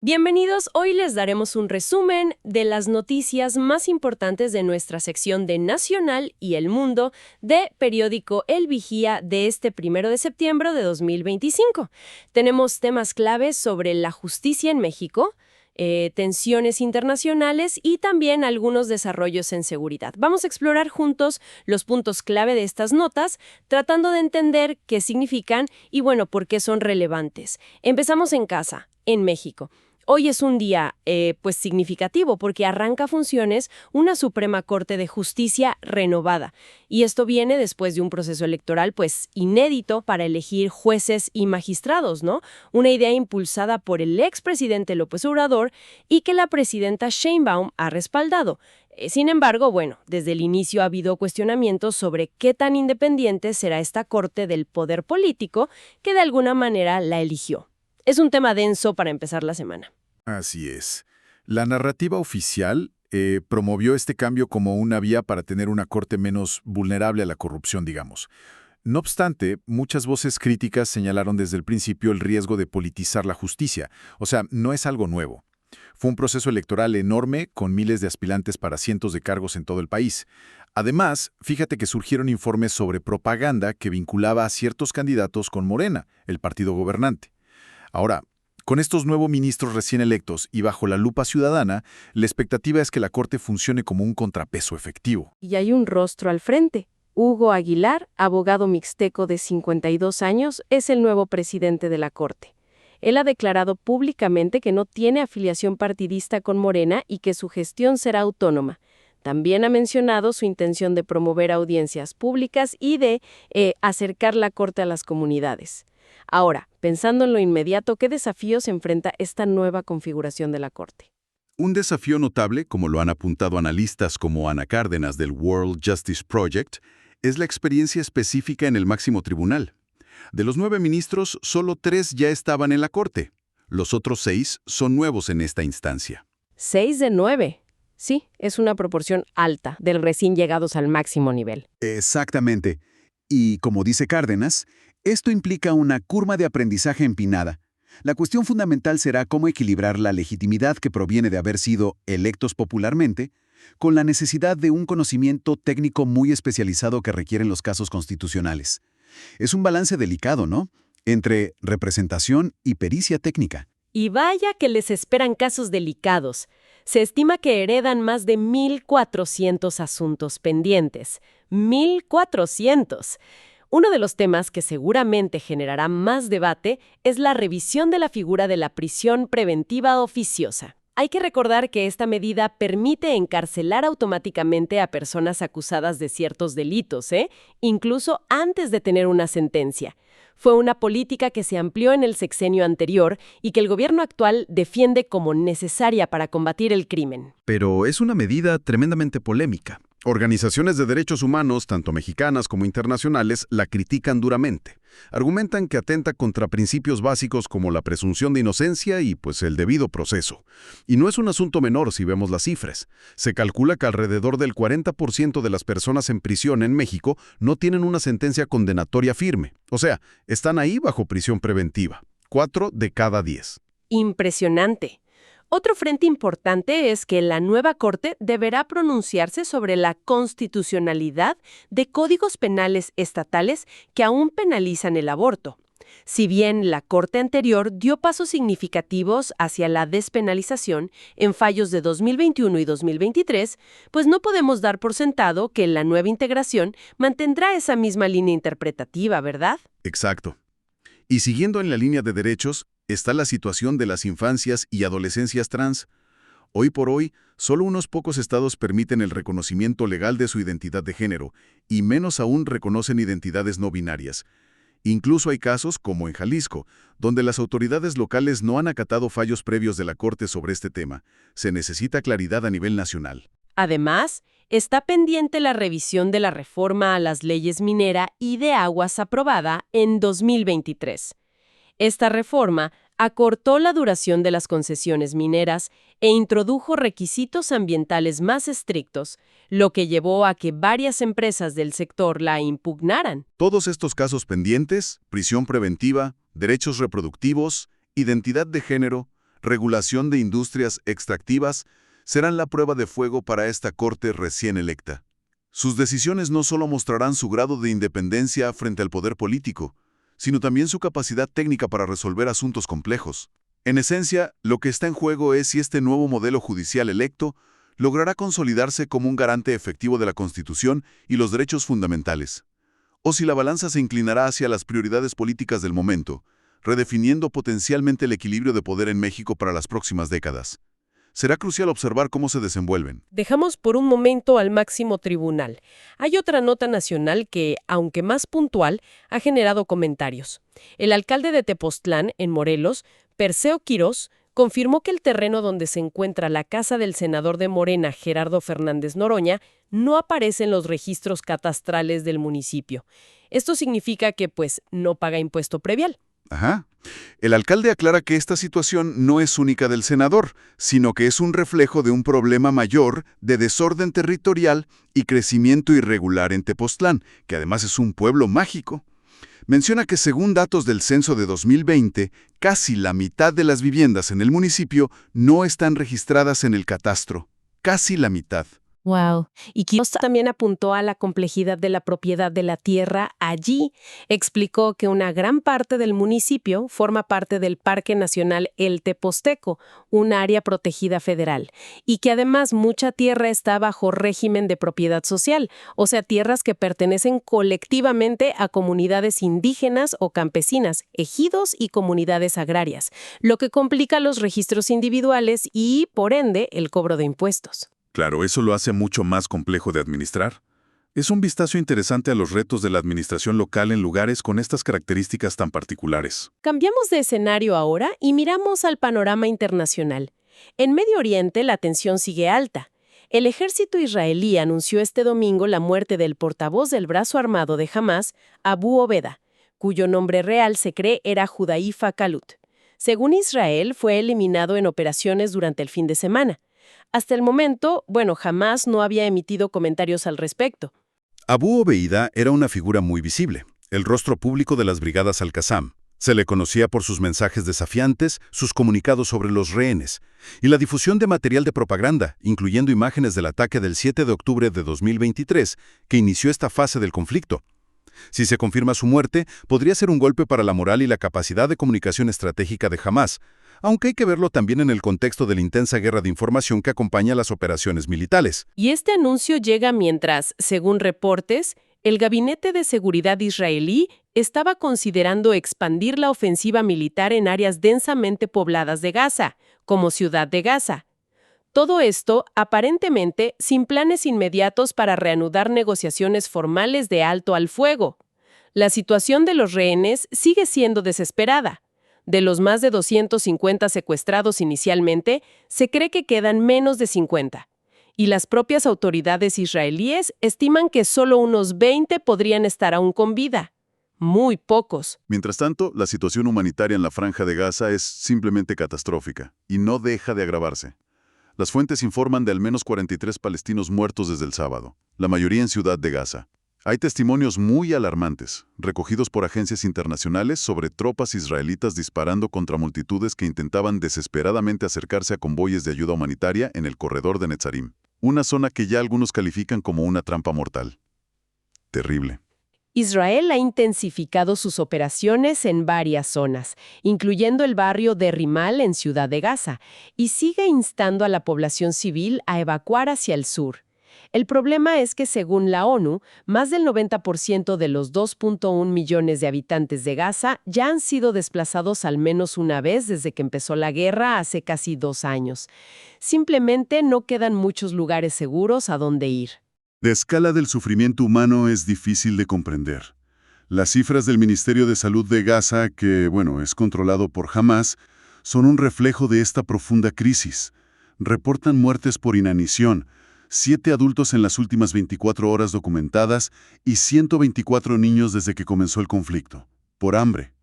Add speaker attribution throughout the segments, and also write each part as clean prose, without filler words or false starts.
Speaker 1: Bienvenidos, hoy les daremos un resumen de las noticias más importantes de nuestra sección de Nacional y El Mundo de periódico El Vigía de este 1 de septiembre de 2025. Tenemos temas claves sobre la justicia en México, tensiones internacionales y también algunos desarrollos en seguridad. Vamos a explorar juntos los puntos clave de estas notas, tratando de entender qué significan y, bueno, por qué son relevantes. Empezamos en casa, en México. Hoy es un día, significativo porque arranca funciones una Suprema Corte de Justicia renovada. Y esto viene después de un proceso electoral, inédito para elegir jueces y magistrados, ¿no? Una idea impulsada por el expresidente López Obrador y que la presidenta Sheinbaum ha respaldado. Sin embargo, desde el inicio ha habido cuestionamientos sobre qué tan independiente será esta Corte del poder político que de alguna manera la eligió. Es un tema denso para empezar la semana.
Speaker 2: Así es. La narrativa oficial promovió este cambio como una vía para tener una corte menos vulnerable a la corrupción, digamos. No obstante, muchas voces críticas señalaron desde el principio el riesgo de politizar la justicia. O sea, no es algo nuevo. Fue un proceso electoral enorme con miles de aspirantes para cientos de cargos en todo el país. Además, fíjate que surgieron informes sobre propaganda que vinculaba a ciertos candidatos con Morena, el partido gobernante. Ahora, con estos nuevos ministros recién electos y bajo la lupa ciudadana, la expectativa es que la Corte funcione como un contrapeso efectivo.
Speaker 1: Y hay un rostro al frente. Hugo Aguilar, abogado mixteco de 52 años, es el nuevo presidente de la Corte. Él ha declarado públicamente que no tiene afiliación partidista con Morena y que su gestión será autónoma. También ha mencionado su intención de promover audiencias públicas y de acercar la Corte a las comunidades. Ahora, pensando en lo inmediato, ¿qué desafíos enfrenta esta nueva configuración de la Corte?
Speaker 3: Un desafío notable, como lo han apuntado analistas como Ana Cárdenas del World Justice Project, es la experiencia específica en el máximo tribunal. De los 9 ministros, solo 3 ya estaban en la Corte. Los otros 6 son nuevos en esta instancia.
Speaker 1: 6 de 9. Sí, es una proporción alta de recién llegados al máximo nivel.
Speaker 3: Exactamente. Y como dice Cárdenas, esto implica una curva de aprendizaje empinada. La cuestión fundamental será cómo equilibrar la legitimidad que proviene de haber sido electos popularmente con la necesidad de un conocimiento técnico muy especializado que requieren los casos constitucionales. Es un balance delicado, ¿no? Entre representación y pericia técnica.
Speaker 1: Y vaya que les esperan casos delicados. Se estima que heredan más de 1.400 asuntos pendientes. ¡1.400! Uno de los temas que seguramente generará más debate es la revisión de la figura de la prisión preventiva oficiosa. Hay que recordar que esta medida permite encarcelar automáticamente a personas acusadas de ciertos delitos, incluso antes de tener una sentencia. Fue una política que se amplió en el sexenio anterior y que el gobierno actual defiende como necesaria para combatir el crimen.
Speaker 3: Pero es una medida tremendamente polémica. Organizaciones de derechos humanos, tanto mexicanas como internacionales, la critican duramente. Argumentan que atenta contra principios básicos como la presunción de inocencia y, el debido proceso. Y no es un asunto menor si vemos las cifras. Se calcula que alrededor del 40% de las personas en prisión en México no tienen una sentencia condenatoria firme. O sea, están ahí bajo prisión preventiva. 4 de cada 10.
Speaker 1: Impresionante. Otro frente importante es que la nueva Corte deberá pronunciarse sobre la constitucionalidad de códigos penales estatales que aún penalizan el aborto. Si bien la Corte anterior dio pasos significativos hacia la despenalización en fallos de 2021 y 2023, no podemos dar por sentado que la nueva integración mantendrá esa misma línea interpretativa, ¿verdad?
Speaker 3: Exacto. Y siguiendo en la línea de derechos, está la situación de las infancias y adolescencias trans. Hoy por hoy, solo unos pocos estados permiten el reconocimiento legal de su identidad de género, y menos aún reconocen identidades no binarias. Incluso hay casos, como en Jalisco, donde las autoridades locales no han acatado fallos previos de la Corte sobre este tema. Se necesita claridad a nivel nacional.
Speaker 1: Además, está pendiente la revisión de la reforma a las leyes minera y de aguas aprobada en 2023. Esta reforma acortó la duración de las concesiones mineras e introdujo requisitos ambientales más estrictos, lo que llevó a que varias empresas del sector la impugnaran.
Speaker 3: Todos estos casos pendientes, prisión preventiva, derechos reproductivos, identidad de género, regulación de industrias extractivas, serán la prueba de fuego para esta corte recién electa. Sus decisiones no solo mostrarán su grado de independencia frente al poder político, sino también su capacidad técnica para resolver asuntos complejos. En esencia, lo que está en juego es si este nuevo modelo judicial electo logrará consolidarse como un garante efectivo de la Constitución y los derechos fundamentales, o si la balanza se inclinará hacia las prioridades políticas del momento, redefiniendo potencialmente el equilibrio de poder en México para las próximas décadas. Será crucial observar cómo se desenvuelven.
Speaker 1: Dejamos por un momento al máximo tribunal. Hay otra nota nacional que, aunque más puntual, ha generado comentarios. El alcalde de Tepoztlán, en Morelos, Perseo Quirós, confirmó que el terreno donde se encuentra la casa del senador de Morena, Gerardo Fernández Noroña, no aparece en los registros catastrales del municipio. Esto significa que, no paga impuesto predial.
Speaker 3: Ajá. El alcalde aclara que esta situación no es única del senador, sino que es un reflejo de un problema mayor de desorden territorial y crecimiento irregular en Tepoztlán, que además es un pueblo mágico. Menciona que según datos del censo de 2020, casi la mitad de las viviendas en el municipio no están registradas en el catastro. Casi la mitad.
Speaker 1: Wow. Y Quirós también apuntó a la complejidad de la propiedad de la tierra allí. Explicó que una gran parte del municipio forma parte del Parque Nacional El Teposteco, un área protegida federal, y que además mucha tierra está bajo régimen de propiedad social, o sea, tierras que pertenecen colectivamente a comunidades indígenas o campesinas, ejidos y comunidades agrarias, lo que complica los registros individuales y, por ende, el cobro de impuestos.
Speaker 2: Claro, eso lo hace mucho más complejo de administrar. Es un vistazo interesante a los retos de la administración local en lugares con estas características tan particulares.
Speaker 1: Cambiamos de escenario ahora y miramos al panorama internacional. En Medio Oriente la tensión sigue alta. El ejército israelí anunció este domingo la muerte del portavoz del brazo armado de Hamás, Abu Obeda, cuyo nombre real se cree era Judaifa Kalut. Según Israel, fue eliminado en operaciones durante el fin de semana. Hasta el momento, Hamás no había emitido comentarios al respecto.
Speaker 3: Abu Obeida era una figura muy visible, el rostro público de las brigadas Al-Qassam. Se le conocía por sus mensajes desafiantes, sus comunicados sobre los rehenes y la difusión de material de propaganda, incluyendo imágenes del ataque del 7 de octubre de 2023, que inició esta fase del conflicto. Si se confirma su muerte, podría ser un golpe para la moral y la capacidad de comunicación estratégica de Hamás, aunque hay que verlo también en el contexto de la intensa guerra de información que acompaña las operaciones militares.
Speaker 1: Y este anuncio llega mientras, según reportes, el Gabinete de Seguridad israelí estaba considerando expandir la ofensiva militar en áreas densamente pobladas de Gaza, como Ciudad de Gaza. Todo esto, aparentemente, sin planes inmediatos para reanudar negociaciones formales de alto al fuego. La situación de los rehenes sigue siendo desesperada. De los más de 250 secuestrados inicialmente, se cree que quedan menos de 50. Y las propias autoridades israelíes estiman que solo unos 20 podrían estar aún con vida. Muy pocos.
Speaker 3: Mientras tanto, la situación humanitaria en la Franja de Gaza es simplemente catastrófica y no deja de agravarse. Las fuentes informan de al menos 43 palestinos muertos desde el sábado, la mayoría en Ciudad de Gaza. Hay testimonios muy alarmantes, recogidos por agencias internacionales sobre tropas israelitas disparando contra multitudes que intentaban desesperadamente acercarse a convoyes de ayuda humanitaria en el corredor de Netzarim, una zona que ya algunos califican como una trampa mortal. Terrible.
Speaker 1: Israel ha intensificado sus operaciones en varias zonas, incluyendo el barrio de Rimal en Ciudad de Gaza, y sigue instando a la población civil a evacuar hacia el sur. El problema es que, según la ONU, más del 90% de los 2.1 millones de habitantes de Gaza ya han sido desplazados al menos una vez desde que empezó la guerra hace casi 2 años. Simplemente no quedan muchos lugares seguros a donde ir.
Speaker 3: La escala del sufrimiento humano es difícil de comprender. Las cifras del Ministerio de Salud de Gaza, que, es controlado por Hamás, son un reflejo de esta profunda crisis. Reportan muertes por inanición, 7 adultos en las últimas 24 horas documentadas y 124 niños desde que comenzó el conflicto, por hambre.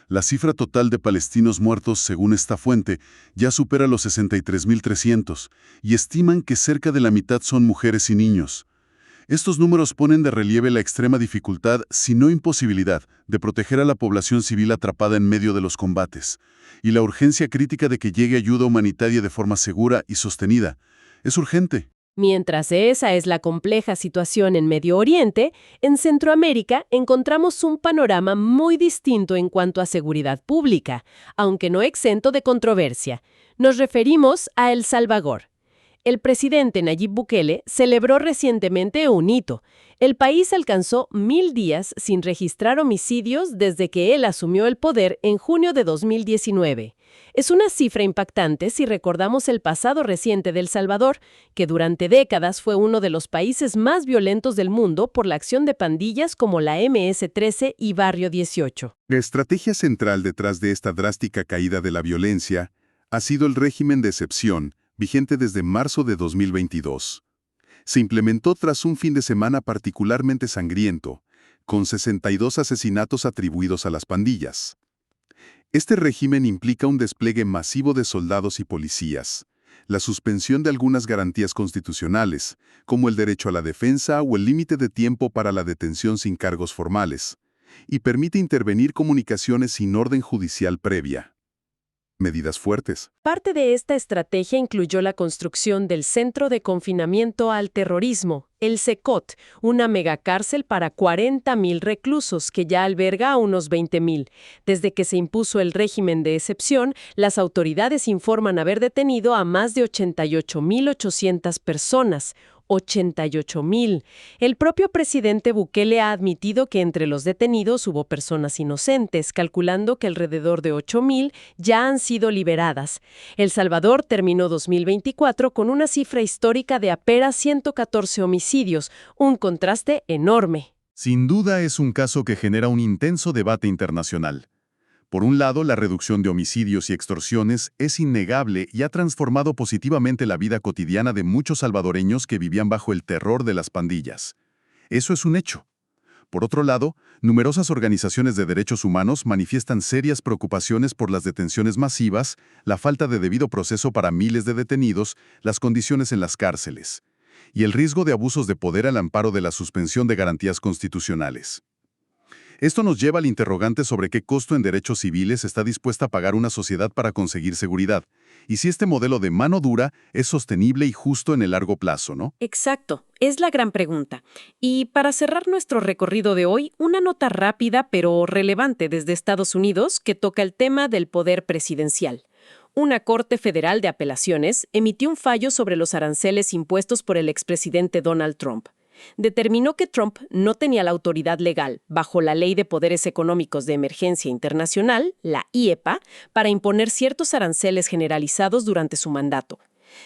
Speaker 3: La cifra total de palestinos muertos, según esta fuente, ya supera los 63.300 y estiman que cerca de la mitad son mujeres y niños.
Speaker 4: Estos números ponen de relieve la extrema dificultad, si no imposibilidad, de proteger a la población civil atrapada en medio de los combates, y la urgencia crítica de que llegue ayuda humanitaria de forma segura y sostenida. Es urgente.
Speaker 1: Mientras esa es la compleja situación en Medio Oriente, en Centroamérica encontramos un panorama muy distinto en cuanto a seguridad pública, aunque no exento de controversia. Nos referimos a El Salvador. El presidente Nayib Bukele celebró recientemente un hito. El país alcanzó 1000 días sin registrar homicidios desde que él asumió el poder en junio de 2019. Es una cifra impactante si recordamos el pasado reciente de El Salvador, que durante décadas fue uno de los países más violentos del mundo por la acción de pandillas como la MS-13 y Barrio 18.
Speaker 4: La estrategia central detrás de esta drástica caída de la violencia ha sido el régimen de excepción, vigente desde marzo de 2022. Se implementó tras un fin de semana particularmente sangriento, con 62 asesinatos atribuidos a las pandillas. Este régimen implica un despliegue masivo de soldados y policías, la suspensión de algunas garantías constitucionales, como el derecho a la defensa o el límite de tiempo para la detención sin cargos formales, y permite intervenir comunicaciones sin orden judicial previa. Medidas fuertes.
Speaker 1: Parte de esta estrategia incluyó la construcción del Centro de Confinamiento al Terrorismo, el CECOT, una megacárcel para 40.000 reclusos que ya alberga a unos 20.000. Desde que se impuso el régimen de excepción, las autoridades informan haber detenido a más de 88.800 personas. 88.000. El propio presidente Bukele ha admitido que entre los detenidos hubo personas inocentes, calculando que alrededor de 8.000 ya han sido liberadas. El Salvador terminó 2024 con una cifra histórica de apenas 114 homicidios, un contraste enorme.
Speaker 4: Sin duda es un caso que genera un intenso debate internacional. Por un lado, la reducción de homicidios y extorsiones es innegable y ha transformado positivamente la vida cotidiana de muchos salvadoreños que vivían bajo el terror de las pandillas. Eso es un hecho. Por otro lado, numerosas organizaciones de derechos humanos manifiestan serias preocupaciones por las detenciones masivas, la falta de debido proceso para miles de detenidos, las condiciones en las cárceles, y el riesgo de abusos de poder al amparo de la suspensión de garantías constitucionales. Esto nos lleva al interrogante sobre qué costo en derechos civiles está dispuesta a pagar una sociedad para conseguir seguridad, y si este modelo de mano dura es sostenible y justo en el largo plazo, ¿no?
Speaker 1: Exacto, es la gran pregunta. Y para cerrar nuestro recorrido de hoy, una nota rápida pero relevante desde Estados Unidos que toca el tema del poder presidencial. Una Corte Federal de Apelaciones emitió un fallo sobre los aranceles impuestos por el expresidente Donald Trump. Determinó que Trump no tenía la autoridad legal, bajo la Ley de Poderes Económicos de Emergencia Internacional, la IEPA, para imponer ciertos aranceles generalizados durante su mandato.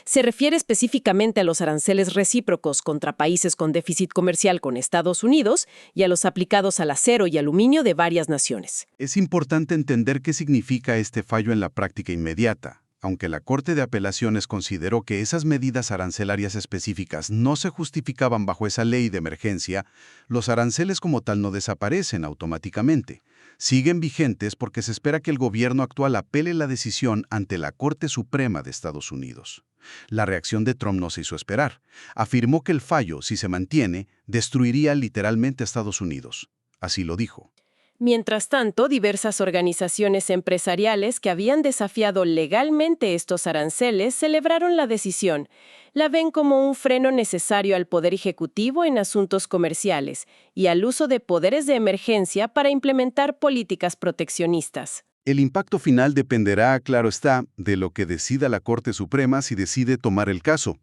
Speaker 1: Se refiere específicamente a los aranceles recíprocos contra países con déficit comercial con Estados Unidos y a los aplicados al acero y aluminio de varias naciones.
Speaker 3: Es importante entender qué significa este fallo en la práctica inmediata. Aunque la Corte de Apelaciones consideró que esas medidas arancelarias específicas no se justificaban bajo esa ley de emergencia, los aranceles como tal no desaparecen automáticamente. Siguen vigentes porque se espera que el gobierno actual apele la decisión ante la Corte Suprema de Estados Unidos. La reacción de Trump no se hizo esperar. Afirmó que el fallo, si se mantiene, destruiría literalmente a Estados Unidos. Así lo dijo.
Speaker 1: Mientras tanto, diversas organizaciones empresariales que habían desafiado legalmente estos aranceles celebraron la decisión. La ven como un freno necesario al poder ejecutivo en asuntos comerciales y al uso de poderes de emergencia para implementar políticas proteccionistas.
Speaker 3: El impacto final dependerá, claro está, de lo que decida la Corte Suprema si decide tomar el caso.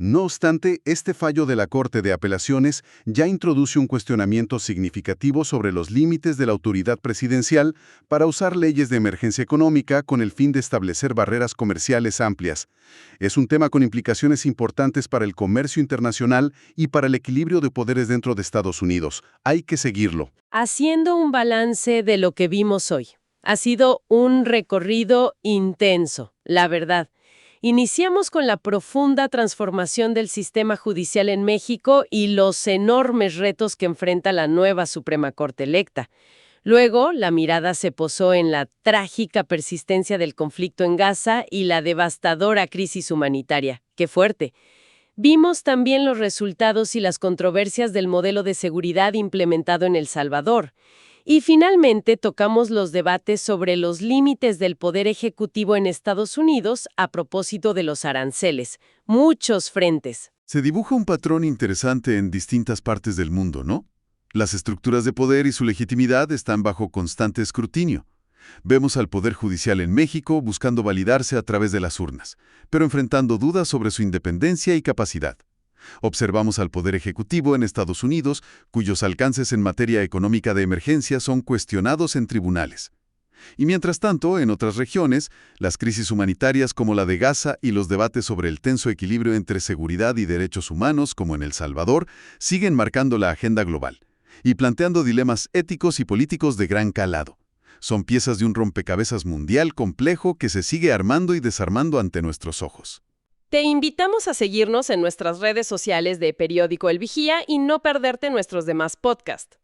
Speaker 3: No obstante, este fallo de la Corte de Apelaciones ya introduce un cuestionamiento significativo sobre los límites de la autoridad presidencial para usar leyes de emergencia económica con el fin de establecer barreras comerciales amplias. Es un tema con implicaciones importantes para el comercio internacional y para el equilibrio de poderes dentro de Estados Unidos. Hay que seguirlo.
Speaker 1: Haciendo un balance de lo que vimos hoy. Ha sido un recorrido intenso, la verdad. Iniciamos con la profunda transformación del sistema judicial en México y los enormes retos que enfrenta la nueva Suprema Corte electa. Luego, la mirada se posó en la trágica persistencia del conflicto en Gaza y la devastadora crisis humanitaria. ¡Qué fuerte! Vimos también los resultados y las controversias del modelo de seguridad implementado en El Salvador. Y finalmente tocamos los debates sobre los límites del poder ejecutivo en Estados Unidos a propósito de los aranceles. Muchos frentes.
Speaker 2: Se dibuja un patrón interesante en distintas partes del mundo, ¿no? Las estructuras de poder y su legitimidad están bajo constante escrutinio. Vemos al Poder Judicial en México buscando validarse a través de las urnas, pero enfrentando dudas sobre su independencia y capacidad. Observamos al Poder Ejecutivo en Estados Unidos, cuyos alcances en materia económica de emergencia son cuestionados en tribunales. Y mientras tanto, en otras regiones, las crisis humanitarias como la de Gaza y los debates sobre el tenso equilibrio entre seguridad y derechos humanos, como en El Salvador, siguen marcando la agenda global y planteando dilemas éticos y políticos de gran calado. Son piezas de un rompecabezas mundial complejo que se sigue armando y desarmando ante nuestros ojos.
Speaker 1: Te invitamos a seguirnos en nuestras redes sociales de Periódico El Vigía y no perderte nuestros demás podcasts.